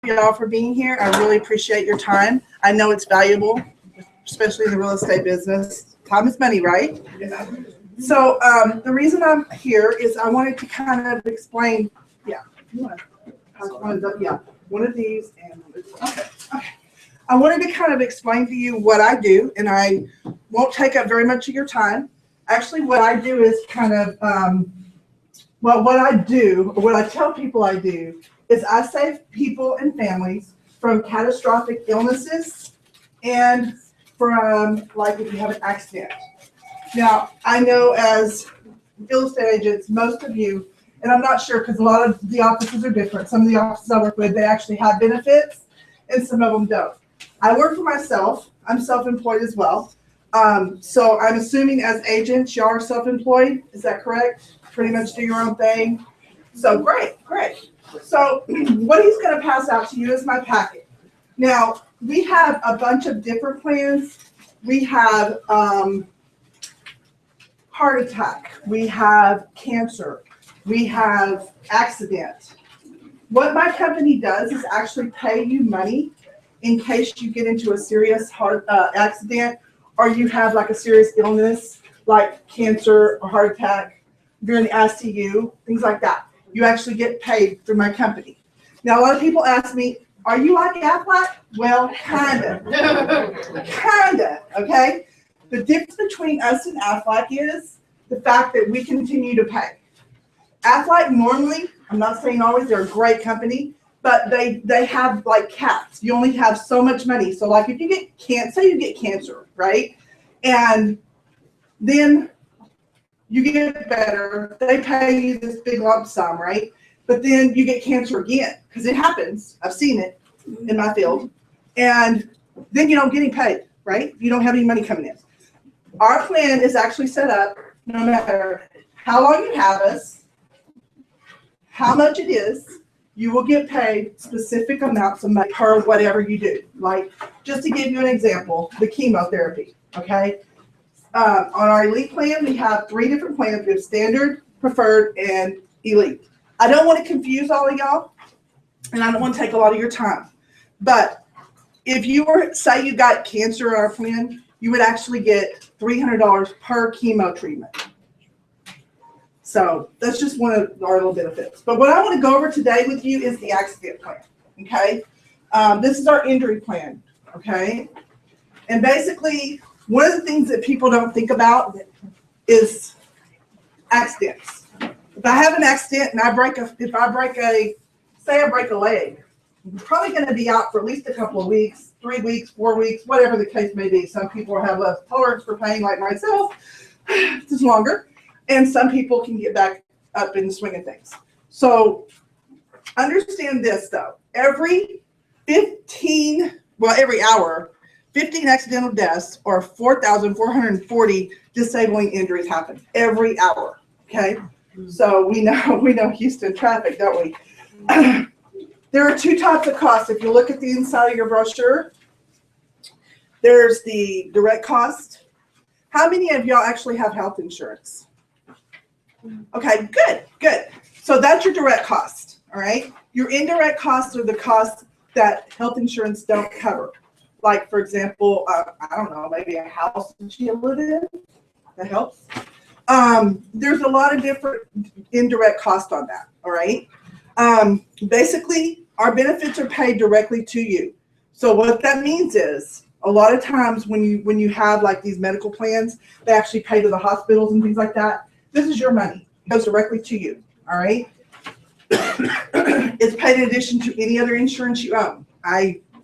y'all for being here. I really appreciate your time. I know it's valuable, especially in the real estate business. Time is money, right? Yeah. So the reason I'm here is I wanted to kind of explain. Yeah, one of these and okay. I wanted to kind of explain to you what I do, and I won't take up very much of your time. Actually, what I do is kind of what I do, or what I tell people I do, is I save people and families from catastrophic illnesses and from, like, if you have an accident. Now, I know as real estate agents, most of you, and I'm not sure because a lot of the offices are different. Some of the offices I work with, they actually have benefits, and some of them don't. I work for myself. I'm self-employed as well. So I'm assuming as agents, y'all are self-employed. Is that correct? Pretty much do your own thing. So great. So what he's going to pass out to you is my packet. Now, we have a bunch of different plans. We have heart attack. We have cancer. We have accident. What my company does is actually pay you money in case you get into a serious heart accident, or you have like a serious illness like cancer or heart attack, you're in the ICU, things like that. You actually get paid through my company. Now, a lot of people ask me, are you like Aflac? Well, kinda, okay? The difference between us and Aflac is the fact that we continue to pay. Aflac normally, I'm not saying always, they're a great company, but they have like caps. You only have so much money. So like if you get cancer, say you get cancer, right? And then you get better, they pay you this big lump sum, right? But then you get cancer again, because it happens. I've seen it in my field. And then you don't get any paid, right? You don't have any money coming in. Our plan is actually set up, no matter how long you have us, how much it is, you will get paid specific amounts of money per whatever you do. Like, just to give you an example, the chemotherapy, okay? On our elite plan, we have 3 different plans. We have standard, preferred, and elite. I don't want to confuse all of y'all, and I don't want to take a lot of your time. But if you were, say you got cancer in our plan, you would actually get $300 per chemo treatment. So that's just one of our little benefits. But what I want to go over today with you is the accident plan, okay? This is our injury plan, okay? And basically, one of the things that people don't think about is accidents. If I have an accident and I break a leg, I'm probably going to be out for at least a couple of weeks, 3 weeks, 4 weeks, whatever the case may be. Some people have less tolerance for pain, like myself, it's longer. And some people can get back up in the swing of things. So understand this, though. Every hour, 15 accidental deaths or 4,440 disabling injuries happen every hour, okay? So we know Houston traffic, don't we? There are 2 types of costs. If you look at the inside of your brochure, there's the direct cost. How many of y'all actually have health insurance? Okay, good. So that's your direct cost, all right? Your indirect costs are the costs that health insurance don't cover. Like, for example, I don't know, maybe a house that you live in, that helps. There's a lot of different indirect costs on that, all right? Basically, our benefits are paid directly to you. So what that means is, a lot of times when you have like these medical plans, they actually pay to the hospitals and things like that. This is your money. It goes directly to you, all right? It's paid in addition to any other insurance you own.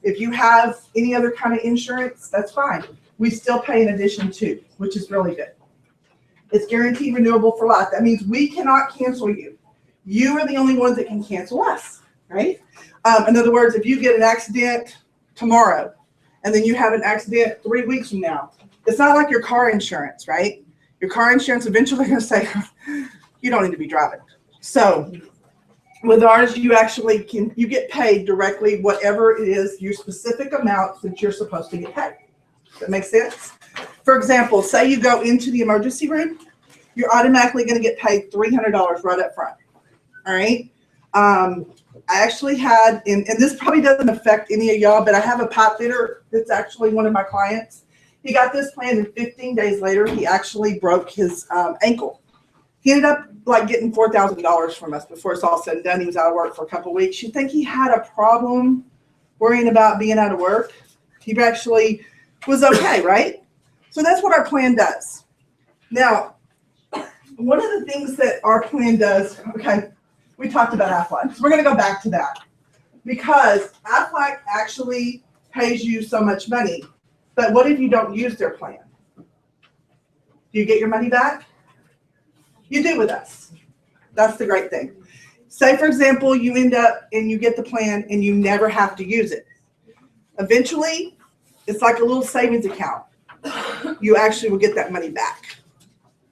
If you have any other kind of insurance, that's fine. We still pay in addition to, which is really good. It's guaranteed renewable for life. That means we cannot cancel you. You are the only ones that can cancel us, right? In other words, if you get an accident tomorrow and then you have an accident 3 weeks from now, it's not like your car insurance, right? Your car insurance eventually going to say, you don't need to be driving. So with ours, you get paid directly whatever it is, your specific amount that you're supposed to get paid. Does that make sense? For example, say you go into the emergency room, you're automatically going to get paid $300 right up front. All right. I actually had, and this probably doesn't affect any of y'all, but I have a pipe fitter that's actually one of my clients. He got this plan, and 15 days later, he actually broke his ankle. He ended up like getting $4,000 from us before it's all said and done. He was out of work for a couple of weeks. You think he had a problem worrying about being out of work? He actually was okay, right? So that's what our plan does. Now, one of the things that our plan does, okay, we talked about Aflac. So we're going to go back to that because Aflac actually pays you so much money. But what if you don't use their plan? Do you get your money back? You do with us. That's the great thing. Say, for example, you end up and you get the plan and you never have to use it. Eventually, it's like a little savings account. You actually will get that money back.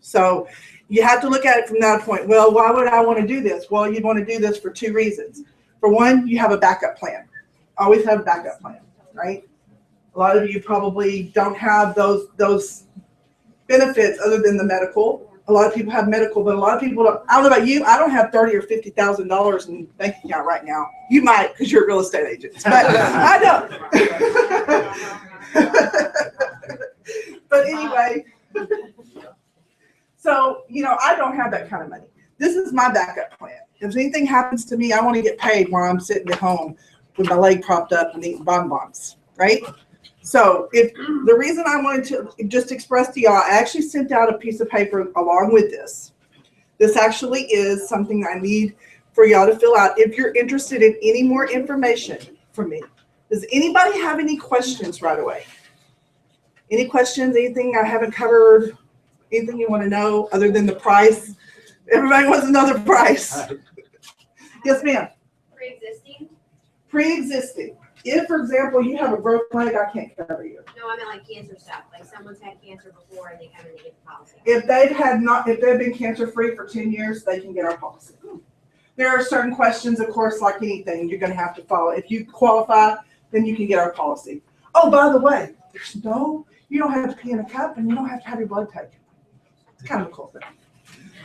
So you have to look at it from that point. Well, why would I want to do this? Well, you'd want to do this for two reasons. For one, you have a backup plan. Always have a backup plan, right? A lot of you probably don't have those benefits other than the medical. A lot of people have medical, but a lot of people don't. I don't know about you. I don't have $30,000 or $50,000 in bank account right now. You might because you're a real estate agent, but I don't. But anyway, so I don't have that kind of money. This is my backup plan. If anything happens to me, I want to get paid while I'm sitting at home with my leg propped up and eating bonbons, right? So if the reason I wanted to just express to y'all, I actually sent out a piece of paper along with this. This actually is something I need for y'all to fill out if you're interested in any more information from me. Does anybody have any questions right away? Any questions, anything I haven't covered, anything you want to know other than the price? Everybody wants to know the price. Yes, ma'am. Pre-existing? Pre-existing. If, for example, you have a broken leg, I can't cover you. No, I meant like cancer stuff. Like someone's had cancer before and they come in to get the policy. If they've been cancer-free for 10 years, they can get our policy. There are certain questions, of course, like anything, you're going to have to follow. If you qualify, then you can get our policy. Oh, by the way, you don't have to pee in a cup and you don't have to have your blood taken. It's kind of a cool thing.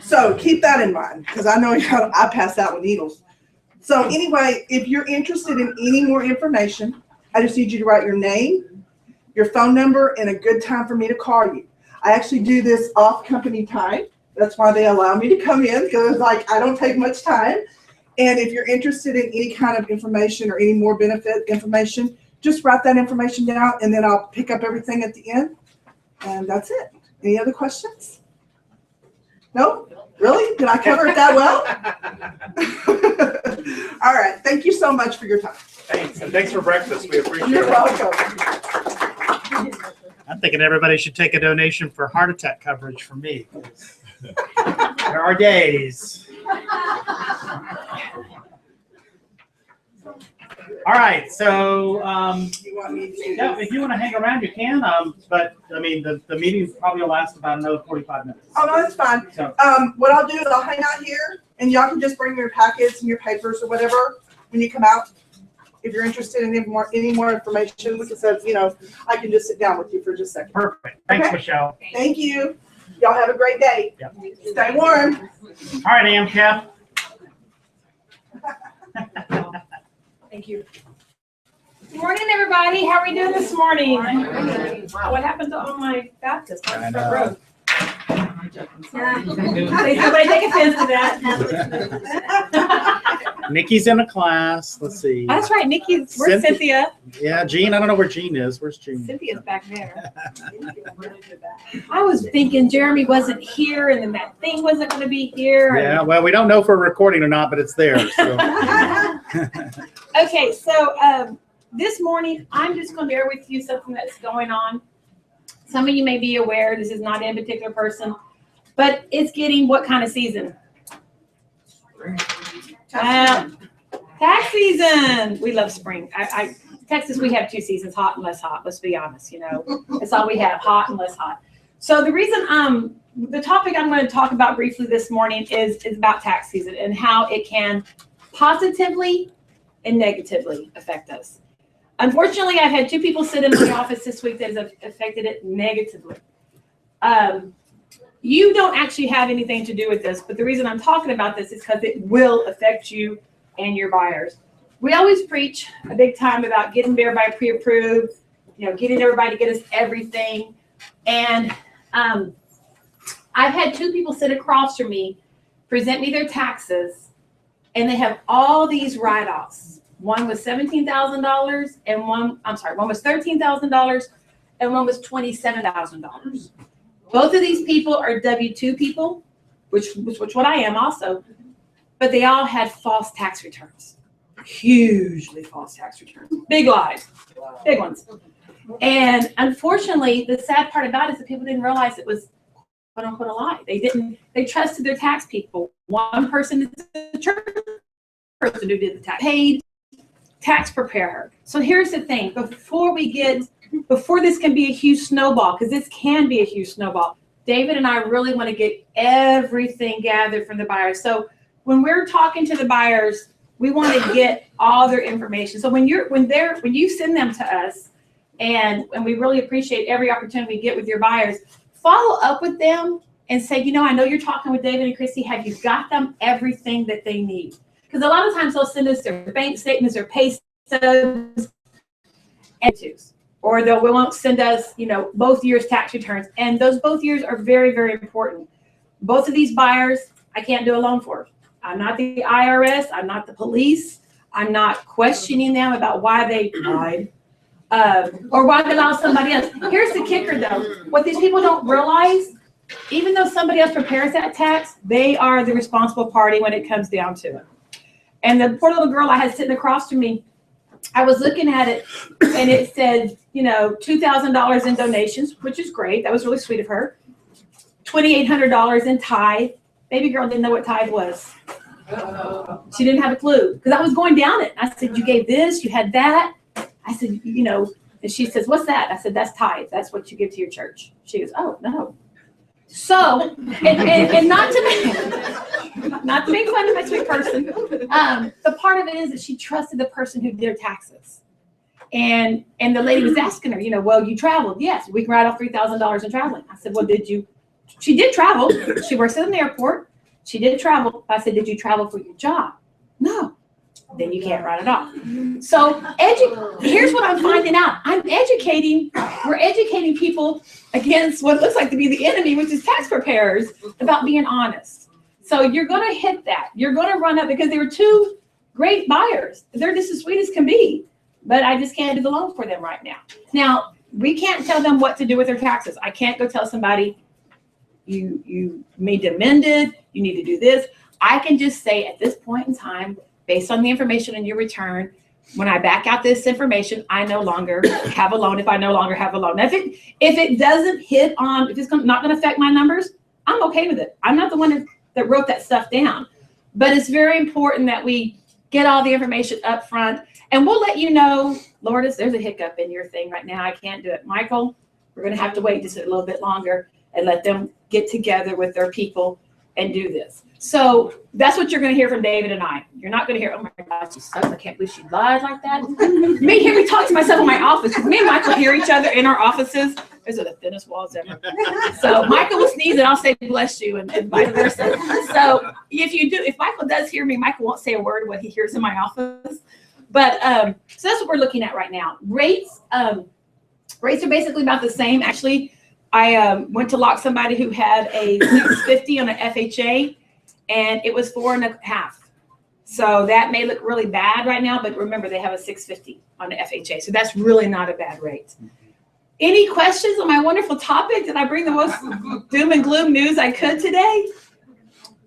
So keep that in mind because I know I pass out with needles. So anyway, if you're interested in any more information, I just need you to write your name, your phone number, and a good time for me to call you. I actually do this off company time. That's why they allow me to come in because I don't take much time. And if you're interested in any kind of information or any more benefit information, just write that information down and then I'll pick up everything at the end. And that's it. Any other questions? No? Really? Did I cover it that well? All right. Thank you so much for your time. Thanks. And thanks for breakfast. We appreciate You're it. welcome. I'm thinking everybody should take a donation for heart attack coverage from me. There are days. All right, so You want me to? yeah, if you want to hang around, you can. But I mean, the meeting probably will last about another 45 minutes. Oh, no, that's fine. So, What I'll do is I'll hang out here and y'all can just bring your packets and your papers or whatever when you come out. If you're interested in any more information, we can say, I can just sit down with you for just a second. perfect. Thanks, Okay. Michelle. Thank you. Y'all have a great day. Yep. Stay warm. All right, AMCAP. Thank you. Good morning, everybody. How are we doing this morning? What happened to all my Baptists on the front row? Please, nobody take offense to that. Nikki's in a class. Let's see. That's right, Nikki. Where's Cynthia? Yeah, Jean. I don't know where Jean is. Where's Jean? Cynthia's back there. I was thinking Jeremy wasn't here and then that thing wasn't going to be here. Yeah, well, we don't know if we're recording or not, but it's there. So. Okay, so this morning, I'm just going to share with you something that's going on. Some of you may be aware, this is not any particular person, but it's getting what kind of season? Tax season. We love spring. Texas, we have two seasons, hot and less hot. Let's be honest, that's all we have, hot and less hot. So the reason, the topic I'm going to talk about briefly this morning is about tax season and how it can positively and negatively affect us. Unfortunately, I've had two people sit in my office this week that has affected it negatively. You don't actually have anything to do with this, but the reason I'm talking about this is because it will affect you and your buyers. we always preach a big time about getting everybody pre-approved, getting everybody to get us everything. And I've had two people sit across from me, present me their taxes, and they have all these write-offs. One was $17,000 and one was $13,000 and one was $27,000. Both of these people are W-2 people, which what I am also, but they all had false tax returns. Hugely false tax returns. Big lies. Big ones. And unfortunately, the sad part about it is that people didn't realize it was quote unquote a lie. They trusted their tax people. One person is the church person who did the tax, paid tax preparer. So here's the thing, before this can be a huge snowball, because this can be a huge snowball, David and I really want to get everything gathered from the buyers. So when we're talking to the buyers, we want to get all their information. So when you send them to us, and we really appreciate every opportunity we get with your buyers, follow up with them and say, I know you're talking with David and Christy. Have you got them everything that they need? Because a lot of times they'll send us their bank statements, their pay stubs, or they won't send us, both years' tax returns. And those both years are very, very important. Both of these buyers, I can't do a loan for. I'm not the IRS. I'm not the police. I'm not questioning them about why they lied. Or why they allow somebody else. Here's the kicker, though. What these people don't realize, even though somebody else prepares that tax, they are the responsible party when it comes down to it. And the poor little girl I had sitting across from me, I was looking at it, and it said, $2,000 in donations, which is great. That was really sweet of her. $2,800 in tithe. Baby girl didn't know what tithe was. She didn't have a clue, because I was going down it. I said, you gave this, you had that. I said, and she says, what's that? I said, that's tithe. That's what you give to your church. She goes, oh, no. So, and not to make fun of my sweet person, the part of it is that she trusted the person who did her taxes. And the lady was asking her, well, you traveled. Yes, we can write off $3,000 in traveling. I said, well, did you? She did travel. She works at an airport. She did travel. I said, did you travel for your job? No. Then you can't write it off. So here's what I'm finding out. We're educating people against what looks like to be the enemy, which is tax preparers, about being honest. So you're going to hit that. You're going to run up, because they were two great buyers. They're just as sweet as can be, but I just can't do the loan for them right now. Now, we can't tell them what to do with their taxes. I can't go tell somebody, you need to amend it, you need to do this. I can just say at this point in time, based on the information in your return, when I back out this information, I no longer have a loan if I no longer have a loan. Now, if it doesn't hit on, if it's not going to affect my numbers, I'm okay with it. I'm not the one that wrote that stuff down. But it's very important that we get all the information up front. And we'll let you know, Lourdes, there's a hiccup in your thing right now. I can't do it. Michael, we're going to have to wait just a little bit longer and let them get together with their people and do this. So that's what you're going to hear from David and I. You're not going to hear, oh my gosh, she sucks. I can't believe she lied like that. Me hear me talk to myself in my office, because me and Michael hear each other in our offices. Those are the thinnest walls ever. So Michael will sneeze and I'll say bless you, and vice versa. So if Michael does hear me, Michael won't say a word of what he hears in my office. But so that's what we're looking at right now. Rates are basically about the same. Actually, I went to lock somebody who had a 650 on an FHA, and it was 4.5. So that may look really bad right now, but remember, they have a 650 on the FHA. So that's really not a bad rate. Any questions on my wonderful topic? Did I bring the most doom and gloom news I could today?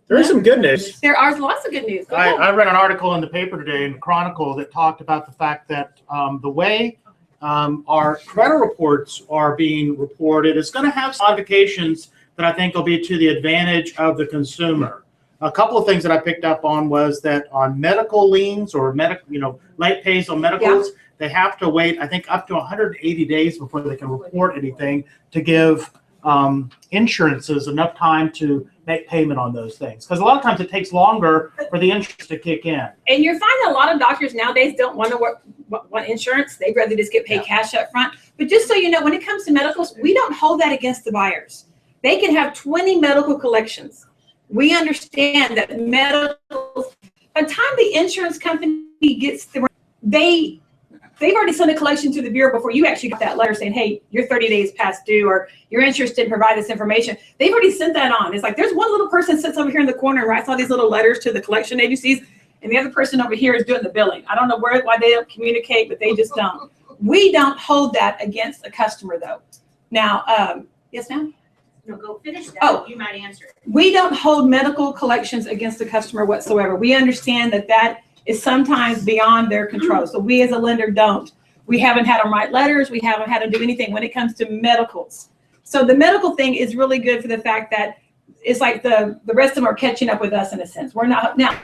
There is some good news. There are lots of good news. Go ahead. I read an article in the paper today in the Chronicle that talked about the fact that the way our credit reports are being reported is going to have some modifications that I think will be to the advantage of the consumer. A couple of things that I picked up on was that on medical liens or late pays on medicals, they have to wait, I think, up to 180 days before they can report anything to give insurances enough time to make payment on those things. Because a lot of times it takes longer for the insurance to kick in. And you're finding a lot of doctors nowadays don't want to want insurance. They'd rather just get paid cash up front. But just so you know, when it comes to medicals, we don't hold that against the buyers. They can have 20 medical collections. We understand that medicals, by the time the insurance company gets they've already sent a collection to the bureau before you actually got that letter saying, hey, you're 30 days past due, or you're interested in providing this information. They've already sent that on. It's like there's one little person sits over here in the corner and writes all these little letters to the collection agencies, and the other person over here is doing the billing. I don't know why they don't communicate, but they just don't. We don't hold that against a customer, though. Now, yes, ma'am? No, go finish that. Oh. You might answer it. We don't hold medical collections against the customer whatsoever. We understand that is sometimes beyond their control. So we as a lender don't. We haven't had them write letters. We haven't had them do anything when it comes to medicals. So the medical thing is really good for the fact that it's like the rest of them are catching up with us in a sense. We're not. Now,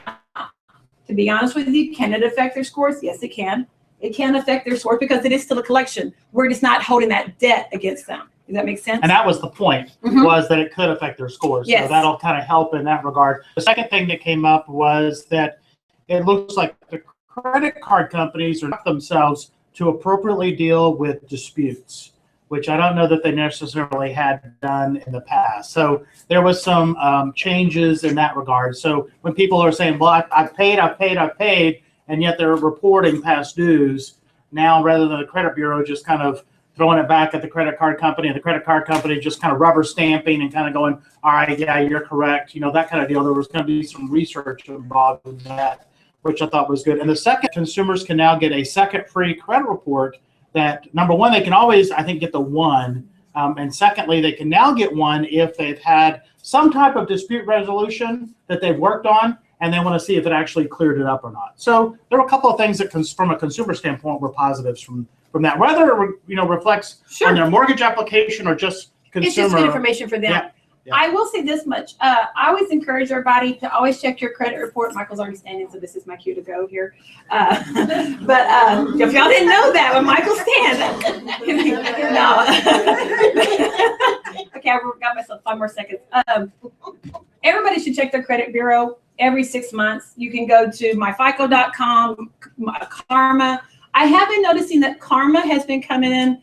to be honest with you, can it affect their scores? Yes, it can. It can affect their scores because it is still a collection. We're just not holding that debt against them. Does that make sense? And that was the point, was that it could affect their scores. Yes. So that'll kind of help in that regard. The second thing that came up was that it looks like the credit card companies are not themselves to appropriately deal with disputes, which I don't know that they necessarily had done in the past. So there was some changes in that regard. So when people are saying, well, I've paid, and yet they're reporting past dues, now rather than the credit bureau just kind of throwing it back at the credit card company, and the credit card company just kind of rubber stamping and kind of going, all right, yeah, you're correct, that kind of deal. There was going to be some research involved in that, which I thought was good. And the second, consumers can now get a second free credit report that, number one, they can always, I think, get the one. And secondly, they can now get one if they've had some type of dispute resolution that they've worked on, and they want to see if it actually cleared it up or not. So there were a couple of things that, from a consumer standpoint, were positives from that. Whether it reflects on their mortgage application or just consumer. It's just good information for them. Yeah. Yeah. I will say this much. I always encourage everybody to always check your credit report. Michael's already standing, so this is my cue to go here. But if y'all didn't know that, when Michael stands, no. Okay, I've got myself 5 more seconds. Everybody should check their credit bureau every 6 months. You can go to myfico.com, Karma. I have been noticing that Karma has been coming in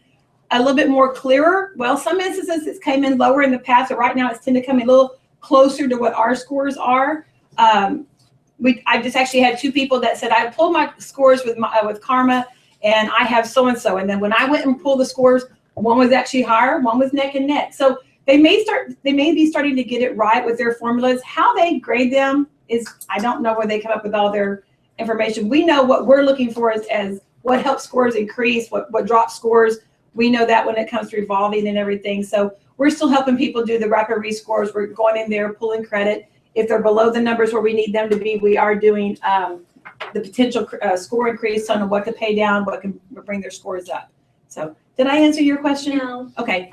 a little bit more clearer. Well, some instances it's came in lower in the past, but right now it's tended to come in a little closer to what our scores are. I just actually had 2 people that said, I pulled my scores with Karma and I have so-and-so. And then when I went and pulled the scores, one was actually higher, one was neck and neck. So they may be starting to get it right with their formulas. How they grade them is, I don't know where they come up with all their information. We know what we're looking for as what helps scores increase, what drops scores. We know that when it comes to revolving and everything. So we're still helping people do the rapid rescores. We're going in there, pulling credit. If they're below the numbers where we need them to be, we are doing the potential score increase on what to pay down, what can bring their scores up. So did I answer your question? No. Okay.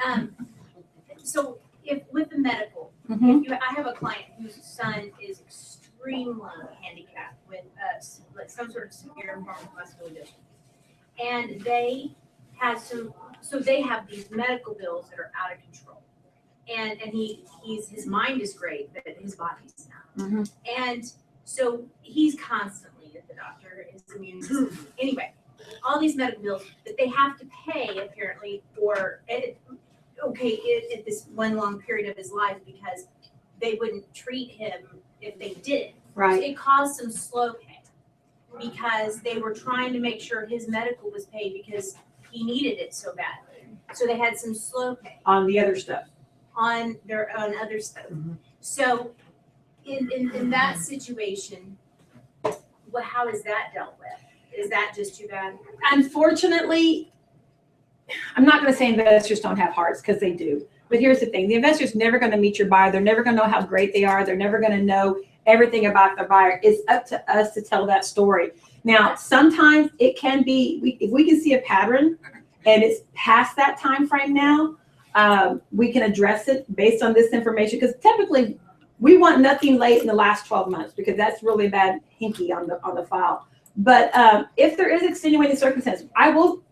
So if with the medical, I have a client whose son is extremely handicapped with like some sort of severe form of muscular dystrophy, and they have they have these medical bills that are out of control, and his mind is great, but his body's not, and so he's constantly at the doctor. His immune system, anyway, all these medical bills that they have to pay apparently for it. At this one long period of his life because they wouldn't treat him if they didn't. Right. So it caused some slow pay because they were trying to make sure his medical was paid because he needed it so badly. So they had some slow pay On the other stuff. on other stuff. So in that situation, how is that dealt with? Is that just too bad? Unfortunately, I'm not going to say investors don't have hearts because they do. But here's the thing. The investor's never going to meet your buyer. They're never going to know how great they are. They're never going to know everything about their buyer. It's up to us to tell that story. Now, sometimes it can be, if we can see a pattern and it's past that time frame now, we can address it based on this information. Because typically, we want nothing late in the last 12 months because that's really bad hinky on the file. But if there is extenuating circumstance,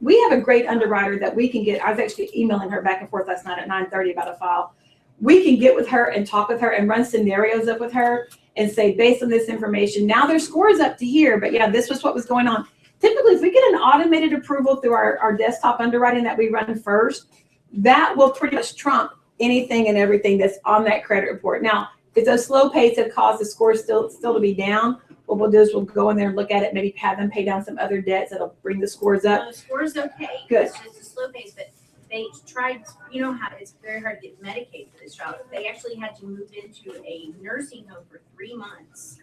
we have a great underwriter that we can get. I was actually emailing her back and forth last night at 9:30 about a file. We can get with her and talk with her and run scenarios up with her and say, based on this information, now their score is up to here, but yeah, this was what was going on. Typically, if we get an automated approval through our desktop underwriting that we run first, that will pretty much trump anything and everything that's on that credit report. Now, if those slow pays have caused the score still to be down, what we'll do is we'll go in there and look at it, maybe have them pay down some other debts that'll bring the scores up. No, the score's okay. Good. It's just a slow pace, but they tried, you know how it's very hard to get Medicaid for this child. They actually had to move into a nursing home for 3 months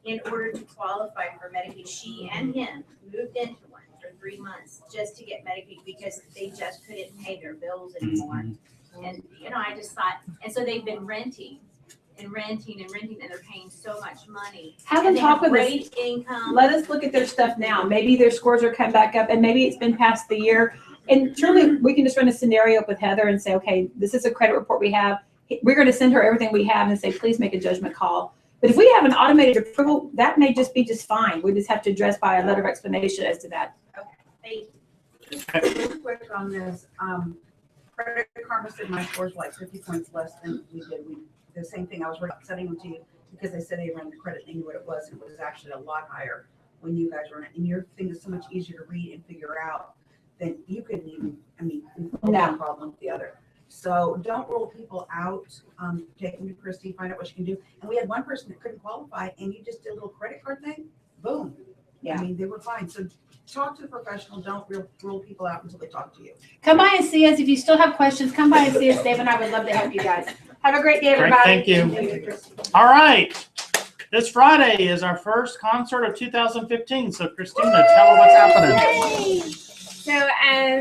in order to qualify for Medicaid. She and him moved into one for 3 months just to get Medicaid because they just couldn't pay their bills anymore. And, you know, I just thought, and so they've been renting and renting and renting, and they're paying so much money. Have them And they talk have with us. great income. Let us look at their stuff now. Maybe their scores are come back up and maybe it's been past the year. And truly, we can just run a scenario up with Heather and say, okay, this is a credit report we have. We're going to send her everything we have and say, please make a judgment call. But if we have an automated approval, that may just be just fine. We just have to address by a letter of explanation as to that. They, Real quick on this, Credit Karma said my scores were like 50 points less than we did. The same thing, I was sending them to you because they said they ran the credit, they knew what it was, and it was actually a lot higher when you guys were in it. And your thing is so much easier to read and figure out than you couldn't even, no problem with the other. So don't rule people out. Take them to Christy, find out what you can do. And we had one person that couldn't qualify, and you just did a little credit card thing, boom. Yeah. I mean, they were fine. So talk to the professional. Don't rule people out until they talk to you. Come by and see us. If you still have questions, come by and see us. Dave and I would love to help you guys. Have a great day, Great, everybody. thank you. All right. This Friday is our first concert of 2015. So Christina, tell her what's happening. So,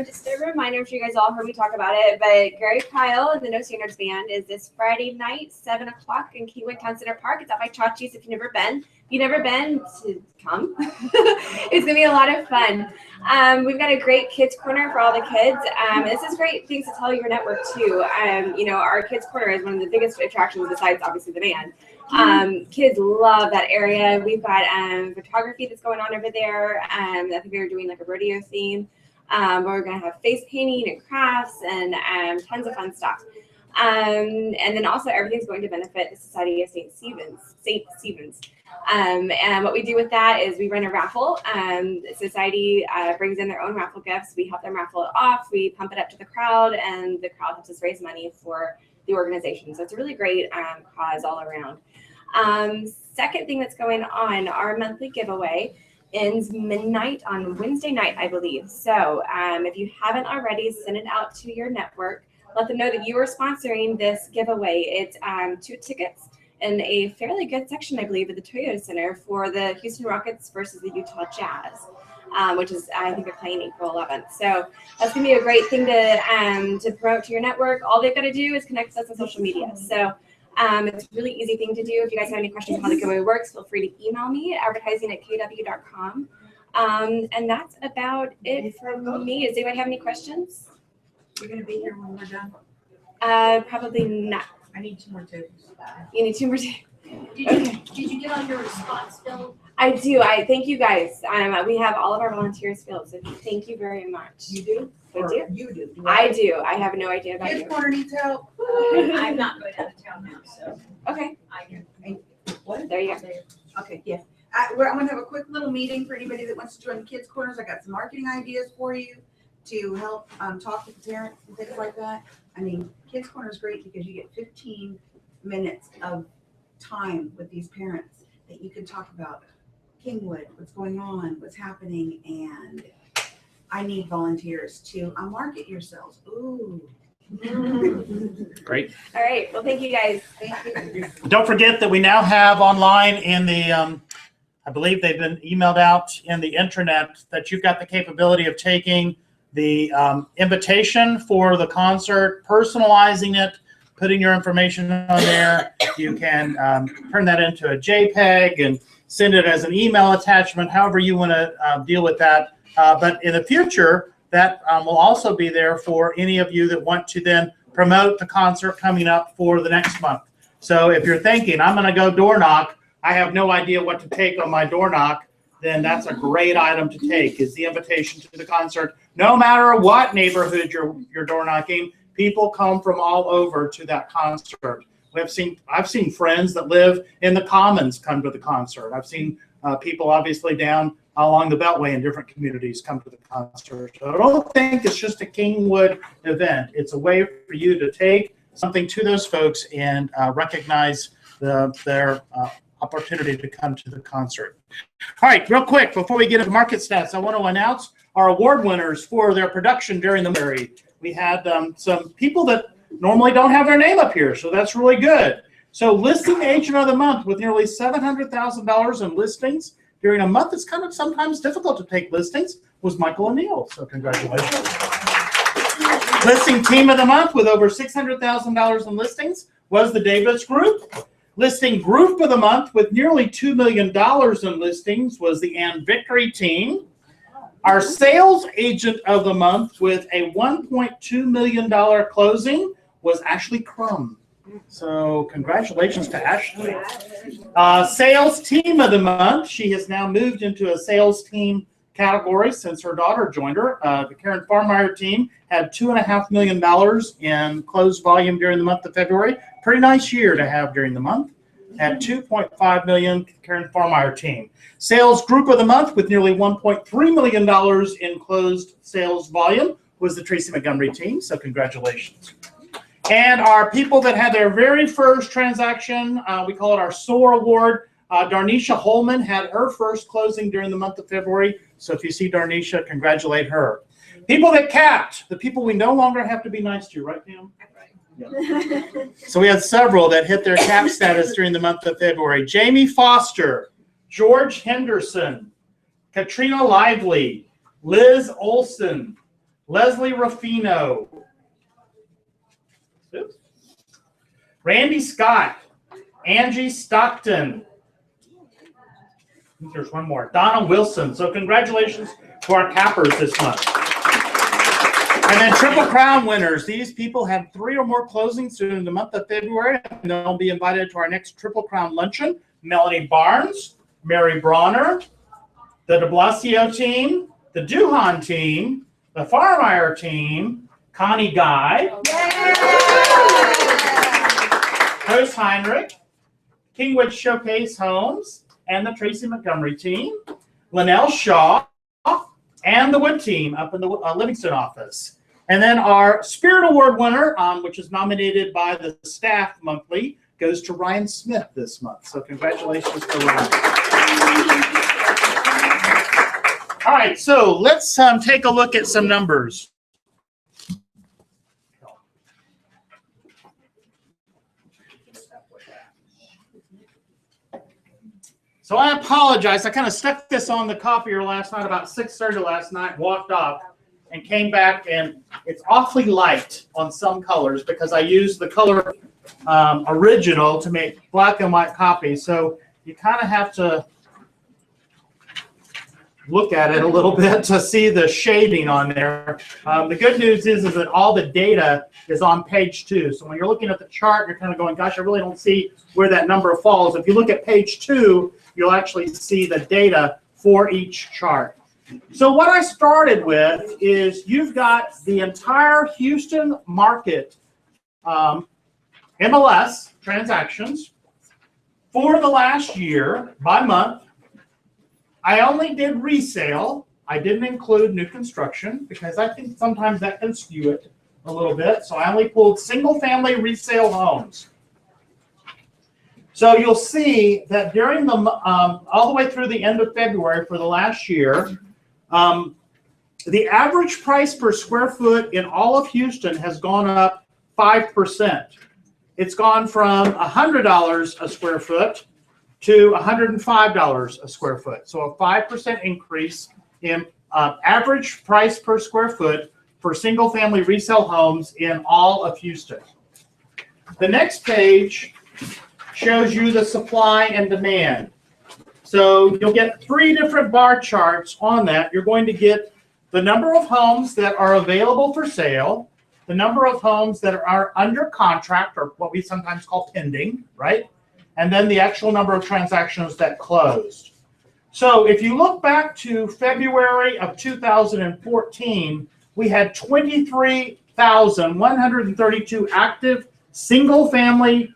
just a reminder, I'm sure you guys all heard me talk about it, but Gary Kyle and the No Standards Band is this Friday night, 7 o'clock in Kingwood Town Center Park. It's out by Chachi's if you've never been. If you've never been, to come. It's going to be a lot of fun. We've got a great kids corner for all the kids. This is great things to tell your network too. You know, our kids corner is one of the biggest attractions besides obviously the band. Kids love that area. We've got photography that's going on over there. I think they're doing like a rodeo theme. We're going to have face painting and crafts and tons of fun stuff. And then also everything's going to benefit the Society of St. Stephen's. And what we do with that is we run a raffle. The society brings in their own raffle gifts. We help them raffle it off. We pump it up to the crowd, and the crowd helps us raise money for the organization. So it's a really great cause all around. Second thing that's going on, our monthly giveaway ends midnight on Wednesday night, I believe. So if you haven't already, send it out to your network. Let them know that you are sponsoring this giveaway. It's 2 tickets in a fairly good section, I believe, at the Toyota Center for the Houston Rockets versus the Utah Jazz, which is, I think, they're playing April 11th. So that's going to be a great thing to promote to your network. All they've got to do is connect with us on social media. So it's a really easy thing to do. If you guys have any questions on how the giveaway works, feel free to email me, advertising@kw.com. And that's about it for me. Does anybody have any questions? You're going to be here when we're done? Probably not. I need 2 more tables. You need 2 more tables. did you get all your response filled? I do. I thank you guys. We have all of our volunteers filled, so thank you very much. You do? I Or do. You do? I do. I have no idea about Kids you. Corner needs help. I'm not going out of town now, so Okay, I can. What? there you go. Okay, yeah. I'm going to have a quick little meeting for anybody that wants to join the Kids Corners. I got some marketing ideas for you to help talk with the parents and things like that. I mean, Kids Corner is great because you get 15 minutes of time with these parents that you can talk about Kingwood, what's going on, what's happening, and I need volunteers to market yourselves. Ooh. Great. All right. Well, thank you guys. Thank you. Don't forget that we now have online in the, I believe they've been emailed out in the intranet, that you've got the capability of taking the invitation for the concert, personalizing it, putting your information on there. You can turn that into a JPEG and send it as an email attachment, however you want to deal with that. But in the future, that will also be there for any of you that want to then promote the concert coming up for the next month. So if you're thinking, I'm going to go door knock, I have no idea what to take on my door knock, then that's a great item to take, is the invitation to the concert. No matter what neighborhood you're door knocking, people come from all over to that concert. I've seen friends that live in the Commons come to the concert. I've seen people obviously down along the Beltway in different communities come to the concert. So I don't think it's just a Kingwood event. It's a way for you to take something to those folks and recognize their opportunity to come to the concert. All right, real quick, before we get into market stats, I want to announce our award winners for their production during the Mary. We had some people that normally don't have their name up here, so that's really good. So listing agent of the month with nearly $700,000 in listings during a month that's kind of sometimes difficult to take listings was Michael O'Neill. So congratulations. Listing team of the month with over $600,000 in listings was the Davis Group. Listing group of the month with nearly $2 million in listings was the Ann Victory team. Our sales agent of the month with a $1.2 million closing was Ashley Crum. So congratulations to Ashley. Sales team of the month. She has now moved into a sales team category since her daughter joined her. The Karen Farmeyer team had $2.5 million in closed volume during the month of February. Pretty nice year to have during the month. At $2.5 million, Karen Farmeyer team. Sales group of the month with nearly $1.3 million in closed sales volume was the Tracy Montgomery team. So congratulations. And our people that had their very first transaction, we call it our SOAR Award. Darnisha Holman had her first closing during the month of February. So if you see Darnisha, congratulate her. People that capped, the people we no longer have to be nice to, right, Pam? Yeah. So we had several that hit their cap status during the month of February. Jamie Foster, George Henderson, Katrina Lively, Liz Olson, Leslie Ruffino, Randy Scott, Angie Stockton. There's one more. Donna Wilson. So congratulations to our cappers this month. And then Triple Crown winners. These people had 3 or more closings during the month of February. And they'll be invited to our next Triple Crown luncheon. Melanie Barnes, Mary Bronner, the de Blasio team, the Duhan team, the Farmeyer team, Connie Guy, Host Heinrich, Kingwood Showcase Homes, and the Tracy Montgomery team, Linnell Shaw, and the Wood team up in the Livingston office. And then our Spirit Award winner, which is nominated by the staff monthly, goes to Ryan Smith this month. So congratulations to Ryan. All right, so let's take a look at some numbers. So I apologize. I kind of stuck this on the copier last night about 6:30 last night, walked off, and came back, and it's awfully light on some colors because I used the color original to make black and white copies. So you kind of have to look at it a little bit to see the shading on there. The good news is that all the data is on page 2. So when you're looking at the chart, you're kind of going, gosh, I really don't see where that number falls. If you look at page 2, you'll actually see the data for each chart. So what I started with is you've got the entire Houston market MLS transactions for the last year by month. I only did resale. I didn't include new construction because I think sometimes that can skew it a little bit. So I only pulled single family resale homes. So you'll see that during the all the way through the end of February for the last year, the average price per square foot in all of Houston has gone up 5%. It's gone from $100 a square foot to $105 a square foot. So a 5% increase in average price per square foot for single family resale homes in all of Houston. The next page shows you the supply and demand. So you'll get 3 different bar charts on that. You're going to get the number of homes that are available for sale, the number of homes that are under contract, or what we sometimes call pending, right? And then the actual number of transactions that closed. So if you look back to February of 2014, we had 23,132 active single-family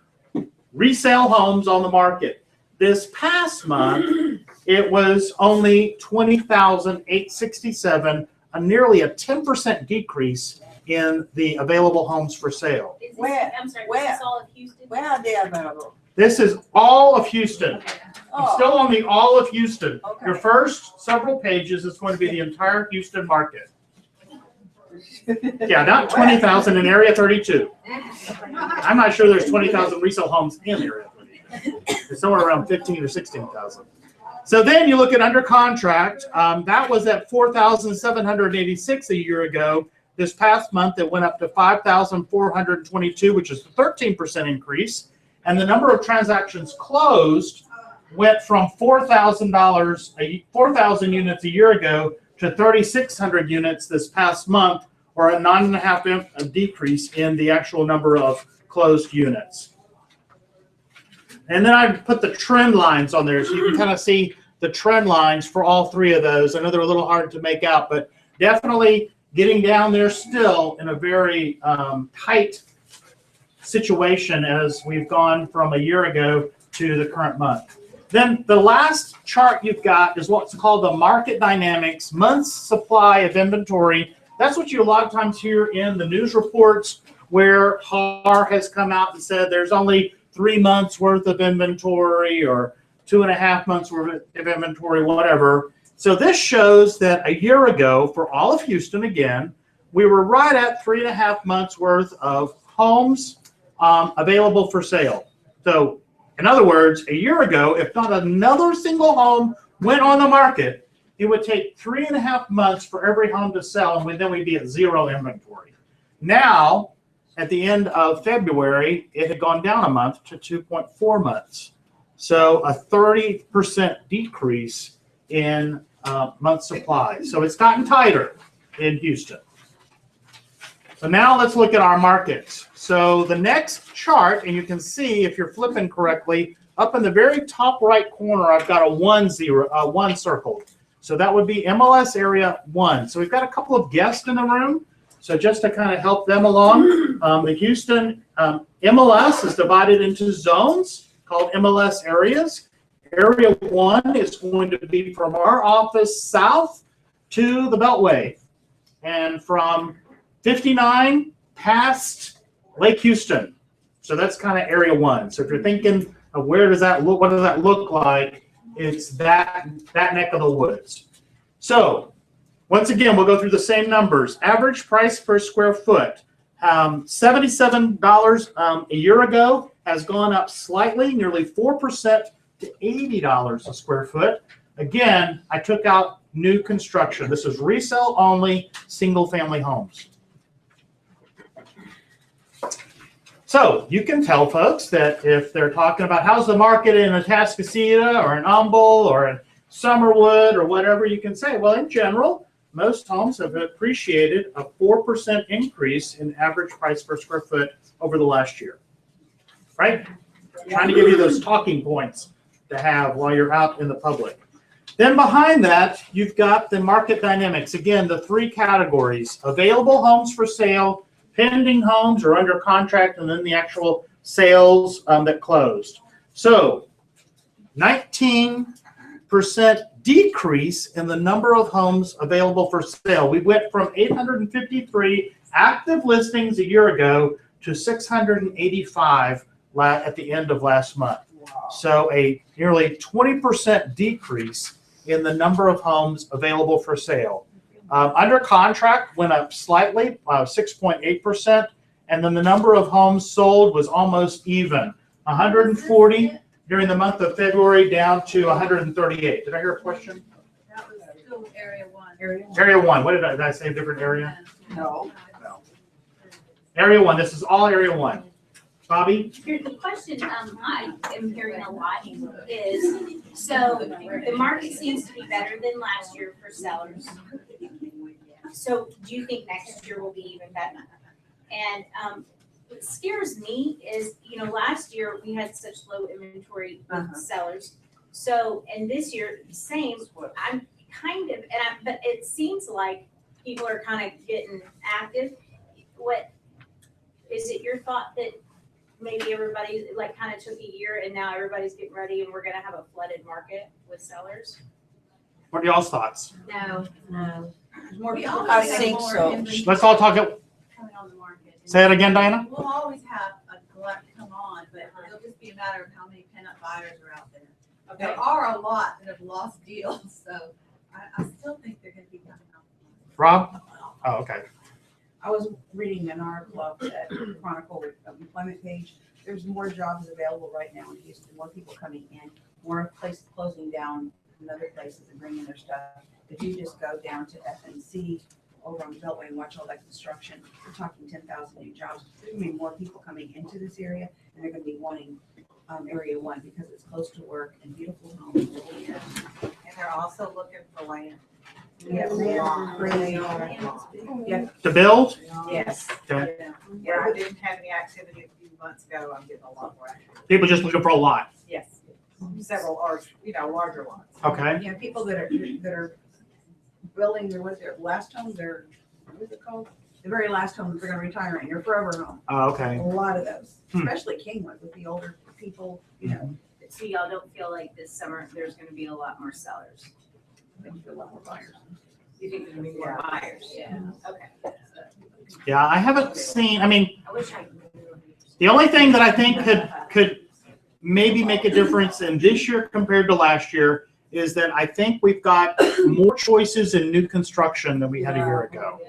resale homes on the market. This past month, it was only 20,867, nearly a 10% decrease in the available homes for sale. I'm sorry, is this all of Houston? Where are they available? This is all of Houston. I'm still on the all of Houston. Okay. Your first several pages is going to be the entire Houston market. Yeah, not 20,000 in Area 32. I'm not sure there's 20,000 resale homes in Area 32. It's somewhere around 15 or 16,000. So then you look at under contract. That was at 4,786 a year ago. This past month, it went up to 5,422, which is a 13% increase. And the number of transactions closed went from $4,000 4,000 units a year ago to 3,600 units this past month, or a 9.5% decrease in the actual number of closed units. And then I put the trend lines on there so you can kind of see the trend lines for all three of those. I know they're a little hard to make out, but definitely getting down there still in a very tight situation as we've gone from a year ago to the current month. Then the last chart you've got is what's called the market dynamics, months supply of inventory. That's what you a lot of times hear in the news reports where HAR has come out and said there's only 3 months worth of inventory or 2.5 months worth of inventory, whatever. So this shows that a year ago for all of Houston, again, we were right at 3.5 months worth of homes available for sale. So in other words, a year ago, if not another single home went on the market, it would take 3.5 months for every home to sell, and then we'd be at zero inventory. Now, at the end of February, it had gone down a month to 2.4 months. So a 30% decrease in month supply. So it's gotten tighter in Houston. So now let's look at our markets. So the next chart, and you can see if you're flipping correctly, up in the very top right corner, I've got a 1 circled. So that would be MLS area 1. So we've got a couple of guests in the room. So just to kind of help them along, the Houston MLS is divided into zones called MLS areas. Area 1 is going to be from our office south to the Beltway, and from 59 past Lake Houston. So that's kind of Area 1. So if you're thinking of where does that look, what does that look like, it's that neck of the woods. So once again, we'll go through the same numbers. Average price per square foot, $77 a year ago has gone up slightly, nearly 4% to $80 a square foot. Again, I took out new construction. This is resale only, single family homes. So you can tell folks that if they're talking about how's the market in Atascocita or in Humble or in Summerwood or whatever, you can say, well, in general, most homes have appreciated a 4% increase in average price per square foot over the last year. Right? Trying to give you those talking points to have while you're out in the public. Then behind that, you've got the market dynamics. Again, the three categories: available homes for sale, pending homes or under contract, and then the actual sales that closed. So 19% decrease in the number of homes available for sale. We went from 853 active listings a year ago to 685 at the end of last month. Wow. So a nearly 20% decrease in the number of homes available for sale. Under contract went up slightly, 6.8%, and then the number of homes sold was almost even, 140 during the month of February down to 138. Did I hear a question? That was still Area 1. Area 1. What did I say? A different area? No. Area 1. This is all Area 1. Bobby? Here's the question I am hearing a lot is, so the market seems to be better than last year for sellers. So do you think next year will be even better? And what scares me is, last year we had such low inventory with sellers. So, and this year, same, I'm kind of, but it seems like people are kind of getting active. What, is it your thought that maybe everybody kind of took a year and now everybody's getting ready and we're going to have a flooded market with sellers? What are y'all's thoughts? No. More people I think so. Let's all talk it. Coming on the market. Say it again, Diana. We'll always have a glut come on, but it'll just be be a matter of how many pin-up buyers are out there. Okay. There are a lot that have lost deals, so I still think they're gonna be coming out. Rob? Oh, okay. I was reading an article off that Chronicle employment page. There's more jobs available right now in Houston, more people coming in, more places closing down in other places and bringing their stuff. If you just go down to FNC over on the Beltway and watch all that construction, we're talking 10,000 new jobs. There's gonna be more people coming into this area, and they're gonna be wanting Area 1 because it's close to work and beautiful homes. And they're also looking for land. Yeah, yeah, To build? yes. Okay. Yeah, I didn't have any activity a few months ago. I'm getting a lot more activity. People just looking for a lot. Yes, several, or, larger lots. Okay. Yeah, people that are building their last home, what is it called? The very last home that they're gonna retire in, your forever home. Oh, A okay. lot of those, Hmm. especially Kingwood with the older people, So y'all don't feel like this summer there's gonna be a lot more sellers? they feel a lot more buyers. You think there's gonna be more buyers? Yeah. Okay. Yeah, I haven't seen, I mean, I wish I. the only thing that I think could maybe make a difference in this year compared to last year is that I think we've got more choices in new construction than we had a year ago.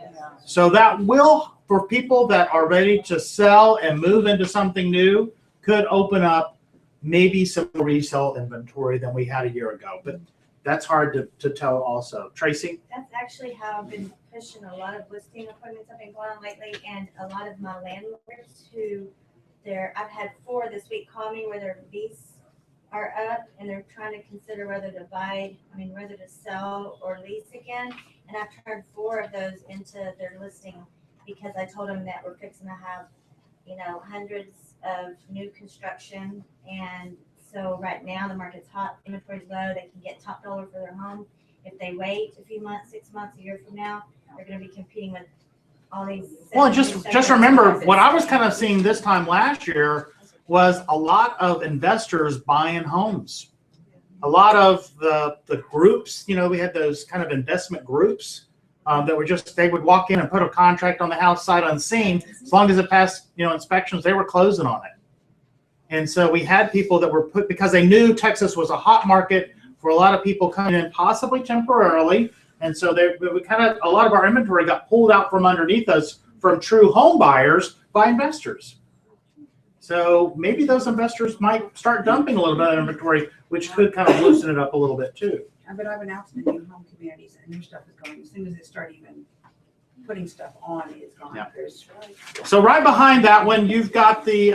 So that will, for people that are ready to sell and move into something new, could open up maybe some resale inventory than we had a year ago. But that's hard to tell also. Tracy? That's actually how I've been pushing a lot of listing appointments I've been going on lately, and a lot of my landlords who I've had 4 this week call me where their lease are up and they're trying to consider whether to sell or lease again. And I've turned 4 of those into their listing because I told them that we're fixing to have, hundreds of new construction. And so right now the market's hot, inventory's low, they can get top dollar for their home. If they wait a few months, 6 months, a year from now, they're gonna be competing with all these. Well, just remember, what I was kind of seeing this time last year was a lot of investors buying homes. A lot of the groups, we had those kind of investment groups that were they would walk in and put a contract on the house sight unseen. As long as it passed, inspections, they were closing on it. And so we had people that were because they knew Texas was a hot market for a lot of people coming in, possibly temporarily. And so a lot of our inventory got pulled out from underneath us from true home buyers by investors. So maybe those investors might start dumping a little bit of inventory, which could kind of loosen it up a little bit too. But I've announced the new home communities and new stuff is going, as soon as it start even putting stuff on, it's gone. Yeah. There's So right behind that one, you've got the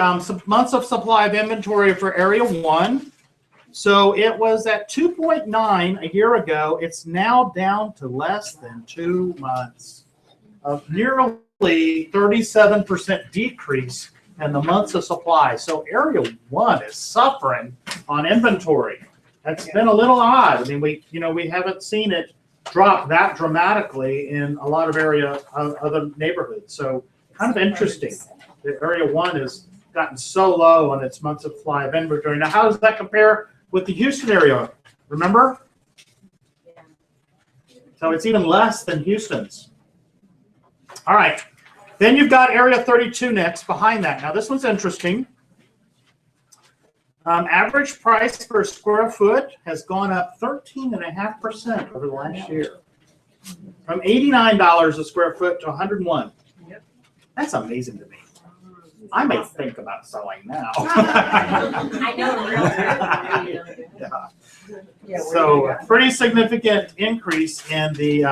months of supply of inventory for Area 1. So it was at 2.9 a year ago. It's now down to less than 2 months. Nearly 37% decrease in the months of supply. So Area 1 is suffering on inventory. That's been a little odd. I mean, we haven't seen it drop that dramatically in a lot of other neighborhoods. So kind of interesting that Area 1 has gotten so low on its months of supply of inventory. Now, how does that compare with the Houston area? Remember? So it's even less than Houston's. All right. Then you've got Area 32 next behind that. Now, this one's interesting. Average price per square foot has gone up 13.5% over the last year. From $89 a square foot to $101. That's amazing to me. I may think about selling now. I know. Yeah. So a pretty significant increase in the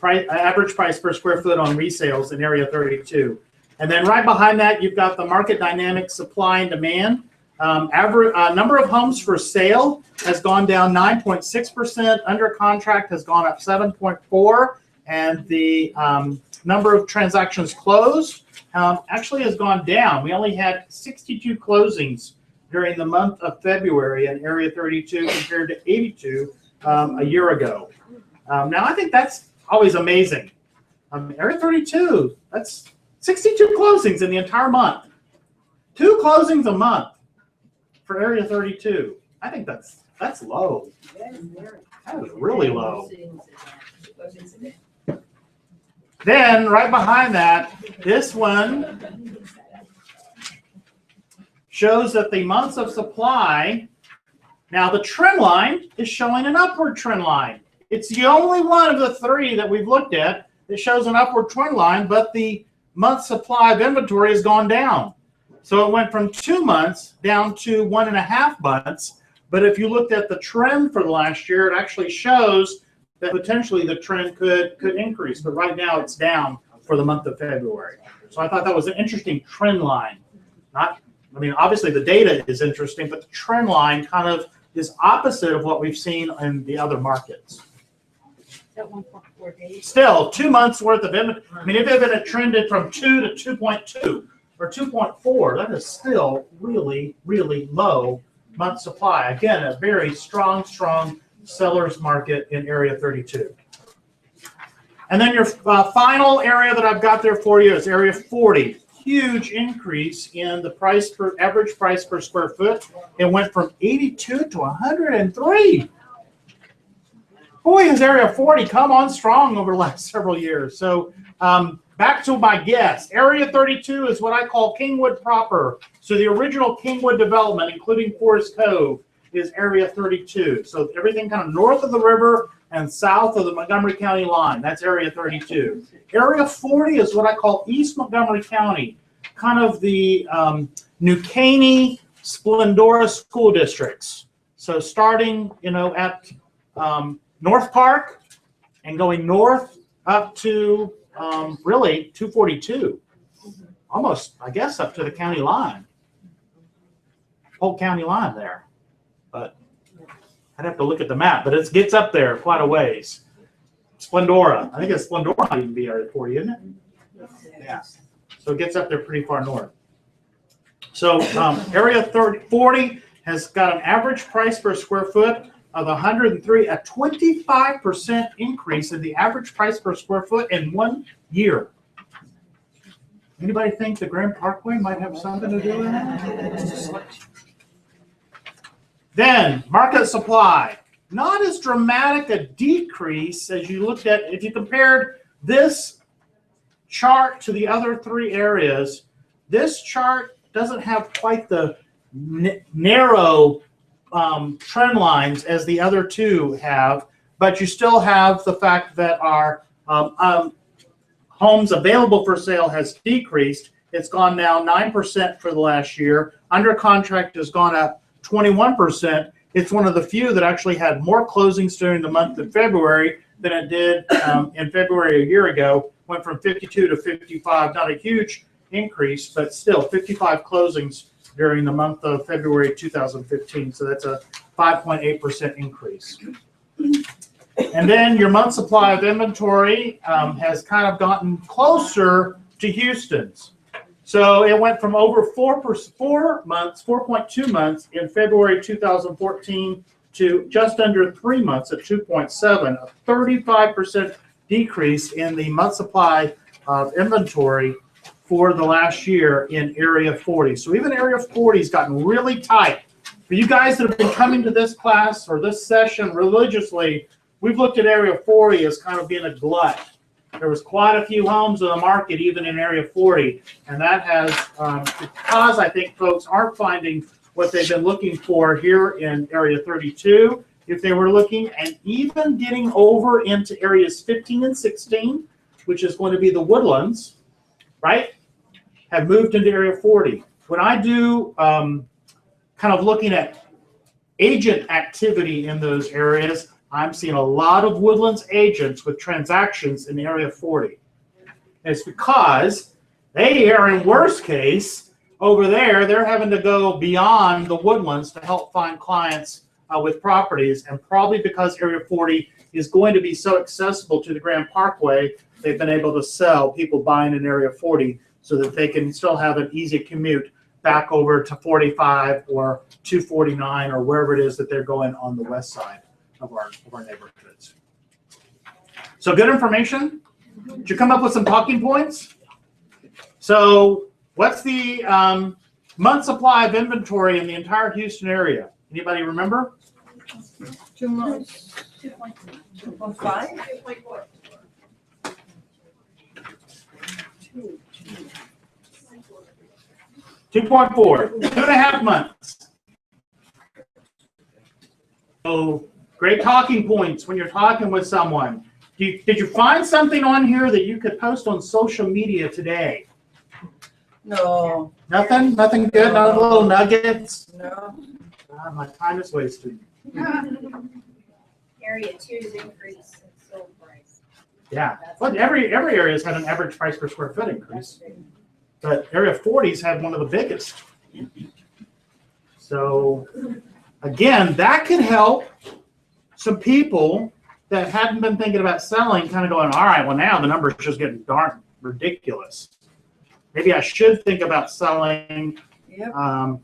average price per square foot on resales in Area 32. And then right behind that, you've got the market dynamic supply and demand. Average number of homes for sale has gone down 9.6%. Under contract has gone up 7.4%. And the number of transactions closed actually has gone down. We only had 62 closings during the month of February in Area 32 compared to 82 a year ago. Now, I think that's always amazing. Area 32, that's 62 closings in the entire month. 2 closings a month for Area 32. I think that's low. That is really low. Then right behind that, this one shows that the months of supply, now the trend line is showing an upward trend line. It's the only one of the three that we've looked at that shows an upward trend line, but the month supply of inventory has gone down. So it went from 2 months down to 1.5 months. But if you looked at the trend for the last year, it actually shows that potentially the trend could increase. But right now it's down for the month of February. So I thought that was an interesting trend line. Obviously the data is interesting, but the trend line kind of is opposite of what we've seen in the other markets. That 1.4 days. Still, 2 months worth of inventory. I mean, if it had trended from 2 to 2.2 or 2.4, that is still really, really low month supply. Again, a very strong seller's market in Area 32. And then your final area that I've got there for you is Area 40. Huge increase in the average price per square foot. It went from 82 to 103. Boy, has Area 40 come on strong over the last several years. So back to my guess. Area 32 is what I call Kingwood proper. So the original Kingwood development, including Forest Cove, is Area 32. So everything kind of north of the river and south of the Montgomery County line. That's Area 32. Area 40 is what I call East Montgomery County, kind of the New Caney, Splendora school districts. So starting, at North Park and going north up to really 242, almost, I guess, up to the county line, whole county line there. But I'd have to look at the map, but it gets up there quite a ways. Splendora, I think it's Splendora might even be Area 40, isn't it? Yeah. So it gets up there pretty far north. So Area 40 has got an average price per square foot of 103, a 25% increase in the average price per square foot in 1 year. Anybody think the Grand Parkway might have something to do with that? Then market supply, not as dramatic a decrease as you looked at. If you compared this chart to the other three areas, this chart doesn't have quite the narrow trend lines as the other two have, but you still have the fact that our homes available for sale has decreased. It's gone down 9% for the last year. Under contract has gone up 21%. It's one of the few that actually had more closings during the month of February than it did in February a year ago. Went from 52 to 55, not a huge increase, but still 55 closings during the month of February 2015. So that's a 5.8% increase. And then your month supply of inventory has kind of gotten closer to Houston's. So it went from over 4.2 months in February 2014 to just under 3 months at 2.7, a 35% decrease in the month supply of inventory for the last year in Area 40. So even Area 40 has gotten really tight. For you guys that have been coming to this class or this session religiously, we've looked at Area 40 as kind of being a glut. There was quite a few homes on the market even in Area 40, and that has, because I think folks aren't finding what they've been looking for here in Area 32, if they were looking, and even getting over into areas 15 and 16, which is going to be the Woodlands, right, have moved into Area 40. When I do kind of looking at agent activity in those areas, I'm seeing a lot of Woodlands agents with transactions in Area 40. And it's because they are, in worst case, over there, they're having to go beyond the Woodlands to help find clients with properties. And probably because Area 40 is going to be so accessible to the Grand Parkway, they've been able to sell people buying in Area 40 so that they can still have an easy commute back over to 45 or 249 or wherever it is that they're going on the west side of our neighborhoods. So good information. Did you come up with some talking points? So what's the month supply of inventory in the entire Houston area? Anybody remember? 2 months. 2.5? 2.4. 2.4, 2.5 months. So great talking points when you're talking with someone. Did you find something on here that you could post on social media today? No, Nothing? Nothing good? Not little nuggets? no. God, my time is wasted. Area 2's increase in sold price. Yeah, but every area has had an average price per square foot increase. But area 40's had one of the biggest. So again, that could help some people that hadn't been thinking about selling kind of going, all right, well now the number's just getting darn ridiculous. Maybe I should think about selling